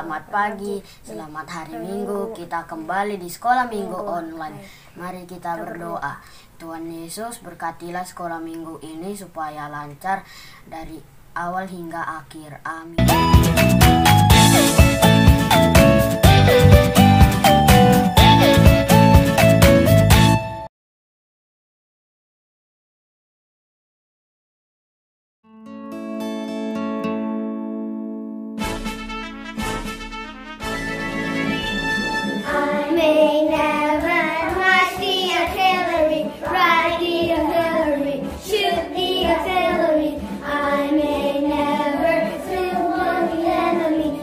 Selamat pagi, selamat hari Minggu. Kita kembali di sekolah Minggu online. Mari kita berdoa. Tuhan Yesus, berkatilah sekolah Minggu ini supaya lancar dari awal hingga akhir. Amin. May never march the artillery, ride the artillery, shoot the artillery. I may never slew the enemy,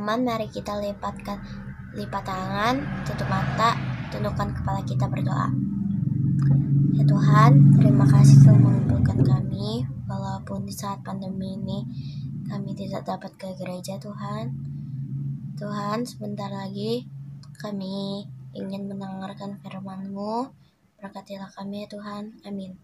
teman-teman, mari kita lipat tangan, tutup mata, tundukkan kepala kita berdoa. Ya Tuhan, terima kasih telah mengumpulkan kami, walaupun di saat pandemi ini kami tidak dapat ke gereja Tuhan. Tuhan, sebentar lagi kami ingin mendengarkan firman-Mu. Berkatilah kami ya Tuhan. Amin.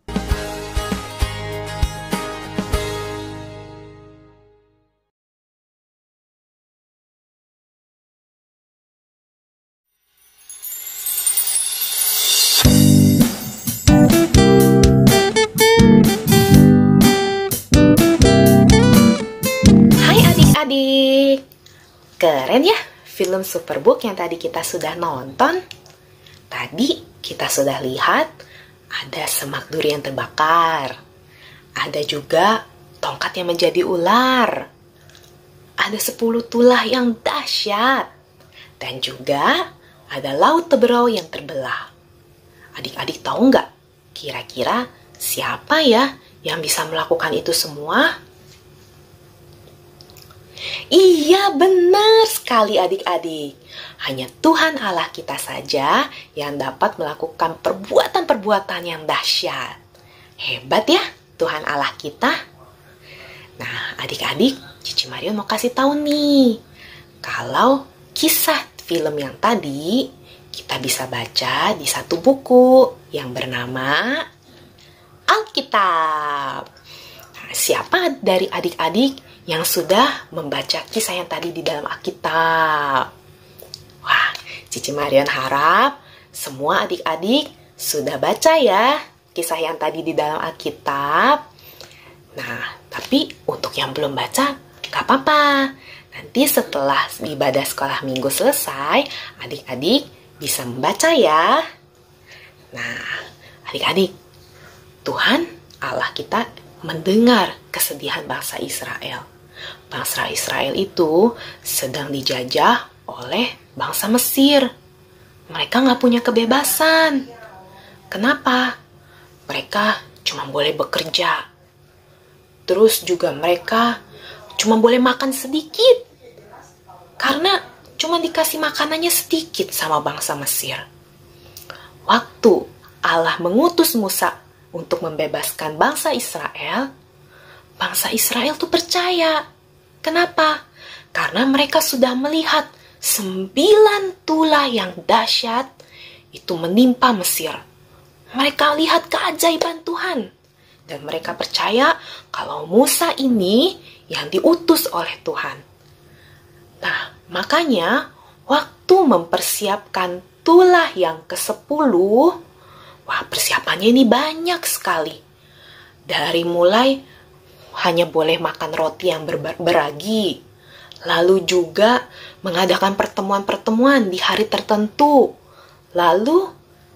Hai adik-adik, keren ya film Superbook yang tadi kita sudah nonton. Tadi kita sudah lihat ada semak duri yang terbakar, ada juga tongkat yang menjadi ular, ada 10 tulah yang dahsyat, dan juga ada laut Teberau yang terbelah. Adik-adik tahu nggak kira-kira siapa ya yang bisa melakukan itu semua? Iya, benar sekali adik-adik. Hanya Tuhan Allah kita saja yang dapat melakukan perbuatan-perbuatan yang dahsyat. Hebat ya Tuhan Allah kita. Nah, adik-adik, Cici Marion mau kasih tahu nih. Kalau kisah film yang tadi kita bisa baca di satu buku yang bernama Alkitab. Nah, siapa dari adik-adik yang sudah membaca kisah yang tadi di dalam Alkitab? Wah, Cici Marion harap semua adik-adik sudah baca ya kisah yang tadi di dalam Alkitab. Nah, tapi untuk yang belum baca, gak apa-apa. Nanti setelah ibadah sekolah minggu selesai, adik-adik bisa membaca ya. Nah, adik-adik, Tuhan Allah kita mendengar kesedihan bangsa Israel. Bangsa Israel itu sedang dijajah oleh bangsa Mesir. Mereka nggak punya kebebasan. Kenapa? Mereka cuma boleh bekerja. Terus juga mereka cuma boleh makan sedikit. Karena cuma dikasih makanannya sedikit sama bangsa Mesir. Waktu Allah mengutus Musa untuk membebaskan bangsa Israel tuh percaya. Kenapa? Karena mereka sudah melihat 9 tulah yang dahsyat itu menimpa Mesir. Mereka lihat keajaiban Tuhan. Dan mereka percaya kalau Musa ini yang diutus oleh Tuhan. Nah, makanya waktu mempersiapkan tulah yang ke-10, wah, persiapannya ini banyak sekali. Dari mulai hanya boleh makan roti yang beragi, lalu juga mengadakan pertemuan-pertemuan di hari tertentu, lalu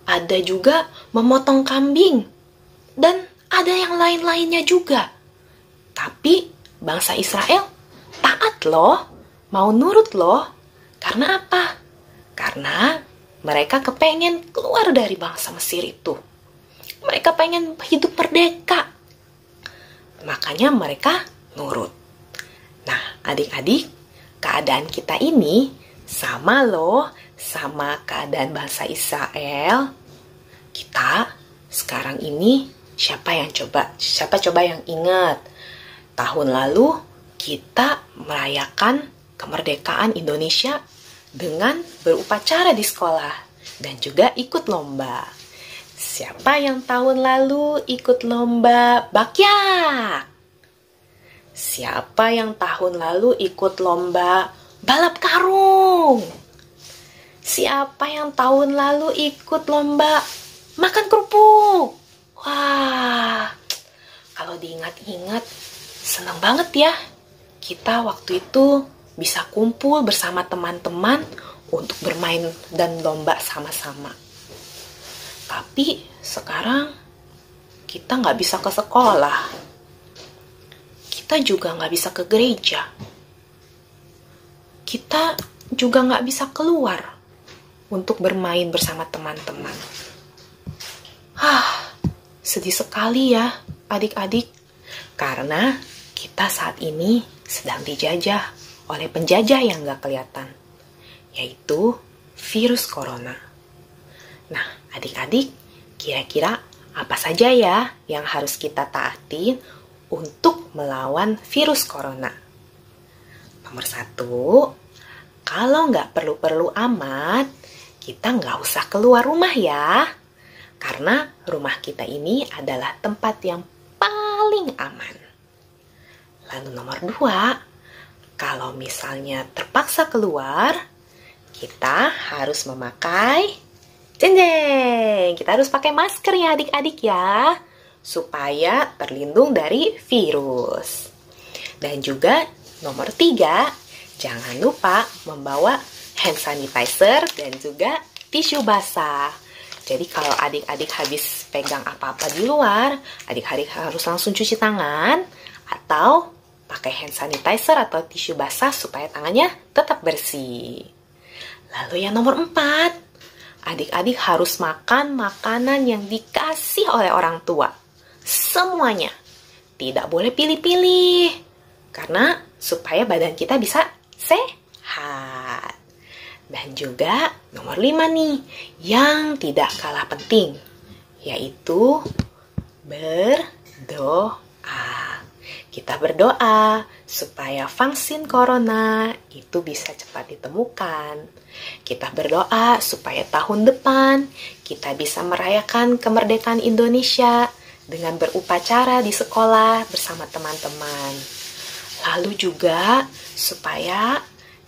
ada juga memotong kambing, dan ada yang lain-lainnya juga. Tapi bangsa Israel taat loh, mau nurut loh. Karena apa? Karena mereka kepengen keluar dari bangsa Mesir itu. Mereka pengen hidup merdeka. Makanya mereka nurut. Nah, adik-adik, keadaan kita ini sama loh, sama keadaan bangsa Israel. Kita sekarang ini, siapa coba yang ingat? Tahun lalu kita merayakan kemerdekaan Indonesia dengan berupacara di sekolah dan juga ikut lomba. Siapa yang tahun lalu ikut lomba bakyak? Siapa yang tahun lalu ikut lomba balap karung? Siapa yang tahun lalu ikut lomba makan kerupuk? Wah, kalau diingat-ingat, senang banget ya. Kita waktu itu bisa kumpul bersama teman-teman untuk bermain dan lomba sama-sama. Tapi sekarang kita nggak bisa ke sekolah. Kita juga nggak bisa ke gereja. Kita juga nggak bisa keluar untuk bermain bersama teman-teman. Sedih sekali ya adik-adik. Karena kita saat ini sedang dijajah oleh penjajah yang gak kelihatan, yaitu virus corona. Nah, adik-adik, kira-kira apa saja ya yang harus kita taati untuk melawan virus corona? Nomor 1, kalau nggak perlu-perlu amat, kita nggak usah keluar rumah ya. Karena rumah kita ini adalah tempat yang paling aman. Lalu nomor 2, kalau misalnya terpaksa keluar, kita harus memakai kita harus pakai masker ya adik-adik ya, supaya terlindung dari virus. Dan juga nomor 3, jangan lupa membawa hand sanitizer dan juga tisu basah. Jadi kalau adik-adik habis pegang apa-apa di luar, adik-adik harus langsung cuci tangan atau pakai hand sanitizer atau tisu basah supaya tangannya tetap bersih. Lalu yang nomor 4, adik-adik harus makan makanan yang dikasih oleh orang tua. Semuanya. Tidak boleh pilih-pilih. Karena supaya badan kita bisa sehat. Dan juga nomor 5 nih, yang tidak kalah penting, yaitu berdoa. Kita berdoa supaya vaksin corona itu bisa cepat ditemukan. Kita berdoa supaya tahun depan kita bisa merayakan kemerdekaan Indonesia dengan berupacara di sekolah bersama teman-teman. Lalu juga supaya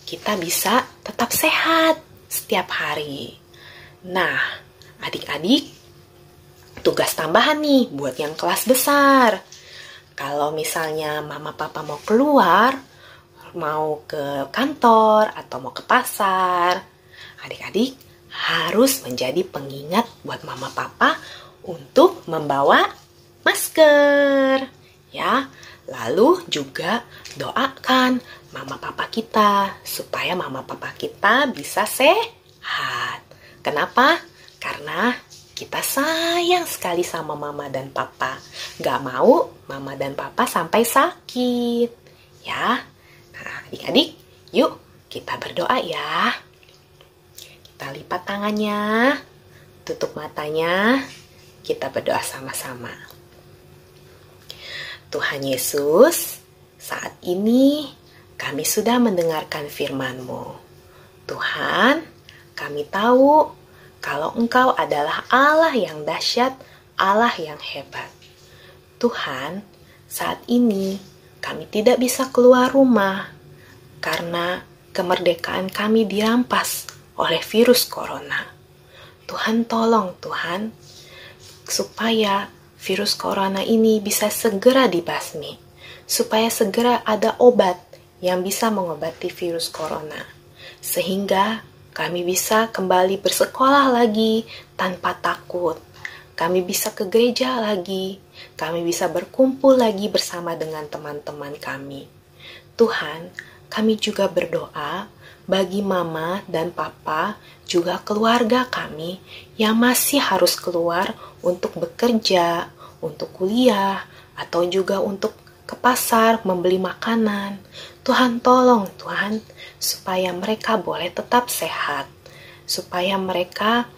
kita bisa tetap sehat setiap hari. Nah, adik-adik, tugas tambahan nih buat yang kelas besar. Kalau misalnya mama papa mau keluar, mau ke kantor atau mau ke pasar, adik-adik harus menjadi pengingat buat mama papa untuk membawa masker. Ya, lalu juga doakan mama papa kita supaya mama papa kita bisa sehat. Kenapa? Karena kita sayang sekali sama mama dan papa. Gak mau mama dan papa sampai sakit. Ya. Nah, adik-adik, yuk kita berdoa ya. Kita lipat tangannya, tutup matanya, kita berdoa sama-sama. Tuhan Yesus, saat ini kami sudah mendengarkan firman-Mu. Tuhan, kami tahu kalau Engkau adalah Allah yang dahsyat, Allah yang hebat. Tuhan, saat ini kami tidak bisa keluar rumah karena kemerdekaan kami dirampas oleh virus corona. Tuhan tolong Tuhan, supaya virus corona ini bisa segera dibasmi, supaya segera ada obat yang bisa mengobati virus corona, sehingga kami bisa kembali bersekolah lagi tanpa takut. Kami bisa ke gereja lagi. Kami bisa berkumpul lagi bersama dengan teman-teman kami. Tuhan, kami juga berdoa bagi mama dan papa, juga keluarga kami yang masih harus keluar untuk bekerja, untuk kuliah, atau juga untuk ke pasar membeli makanan. Tuhan tolong Tuhan, supaya mereka boleh tetap sehat, supaya mereka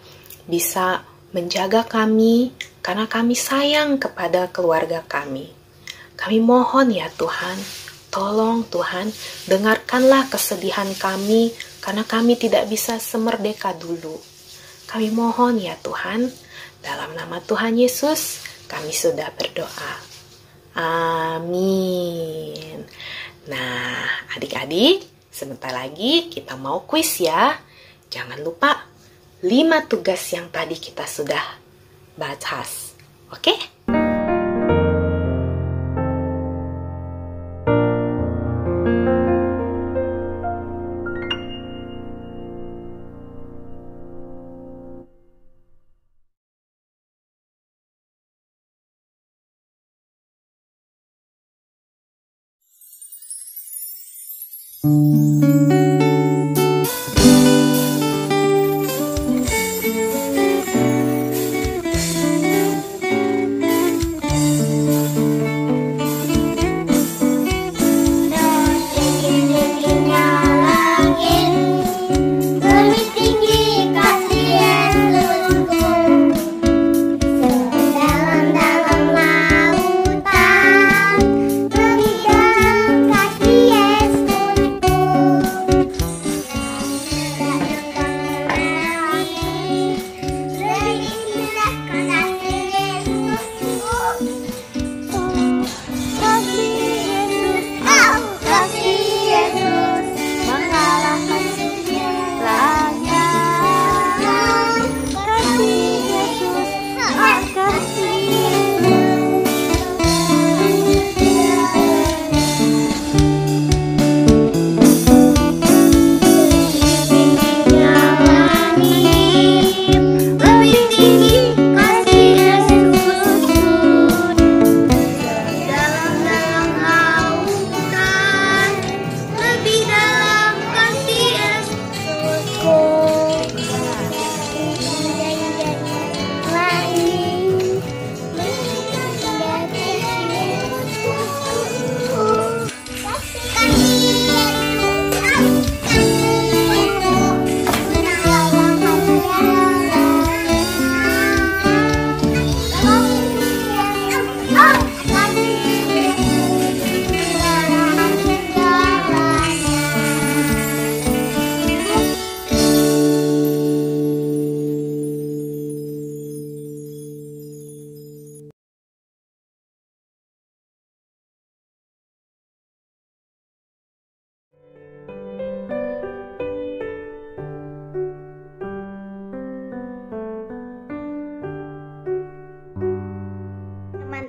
bisa menjaga kami, karena kami sayang kepada keluarga kami. Kami mohon ya Tuhan, tolong Tuhan, dengarkanlah kesedihan kami, karena kami tidak bisa semerdeka dulu. Kami mohon ya Tuhan, dalam nama Tuhan Yesus, kami sudah berdoa. Amin. Nah, adik-adik, sebentar lagi kita mau kuis ya. Jangan lupa 5 tugas yang tadi kita sudah bahas. Oke? Tinggi-tingginya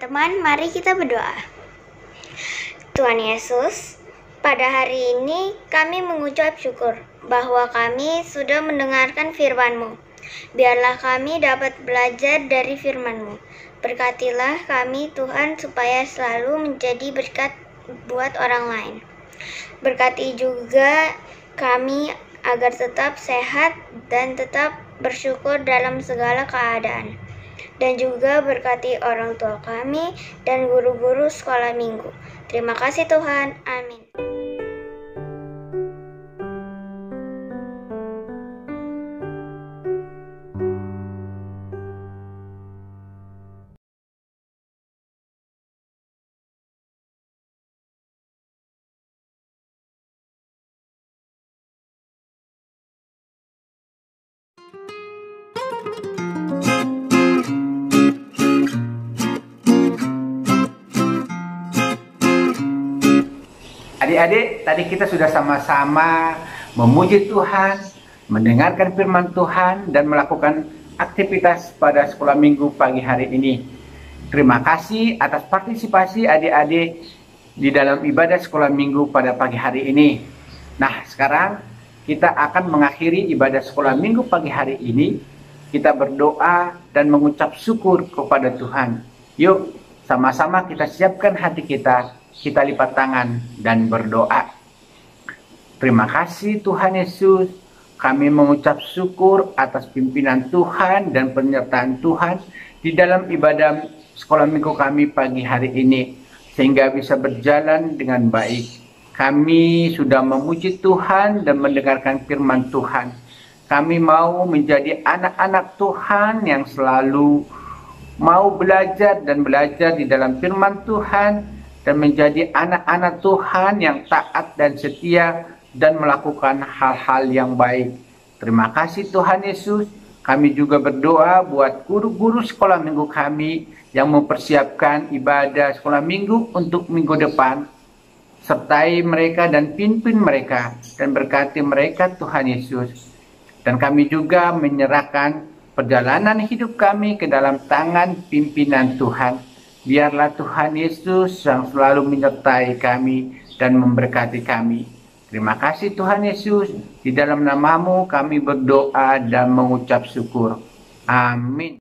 teman-teman, mari kita berdoa. Tuhan Yesus, pada hari ini kami mengucap syukur bahwa kami sudah mendengarkan firman-Mu. Biarlah kami dapat belajar dari firman-Mu. Berkatilah kami Tuhan supaya selalu menjadi berkat buat orang lain. Berkati juga kami agar tetap sehat dan tetap bersyukur dalam segala keadaan. Dan juga berkati orang tua kami dan guru-guru sekolah minggu. Terima kasih Tuhan. Amin. Adik-adik, tadi kita sudah sama-sama memuji Tuhan, mendengarkan firman Tuhan, dan melakukan aktivitas pada sekolah minggu pagi hari ini. Terima kasih atas partisipasi adik-adik di dalam ibadah sekolah minggu pada pagi hari ini. Nah, sekarang kita akan mengakhiri ibadah sekolah minggu pagi hari ini. Kita berdoa dan mengucap syukur kepada Tuhan. Yuk, sama-sama kita siapkan hati kita lipat tangan dan berdoa. Terima kasih Tuhan Yesus, kami mengucap syukur atas pimpinan Tuhan dan penyertaan Tuhan di dalam ibadah sekolah minggu kami pagi hari ini, sehingga bisa berjalan dengan baik. Kami sudah memuji Tuhan dan mendengarkan firman Tuhan. Kami mau menjadi anak-anak Tuhan yang selalu mau belajar dan belajar di dalam firman Tuhan, dan menjadi anak-anak Tuhan yang taat dan setia dan melakukan hal-hal yang baik. Terima kasih Tuhan Yesus. Kami juga berdoa buat guru-guru sekolah minggu kami yang mempersiapkan ibadah sekolah minggu untuk minggu depan. Sertai mereka dan pimpin mereka dan berkati mereka Tuhan Yesus. Dan kami juga menyerahkan perjalanan hidup kami ke dalam tangan pimpinan Tuhan. Biarlah Tuhan Yesus yang selalu menyertai kami dan memberkati kami. Terima kasih Tuhan Yesus. Di dalam nama-Mu kami berdoa dan mengucap syukur. Amin.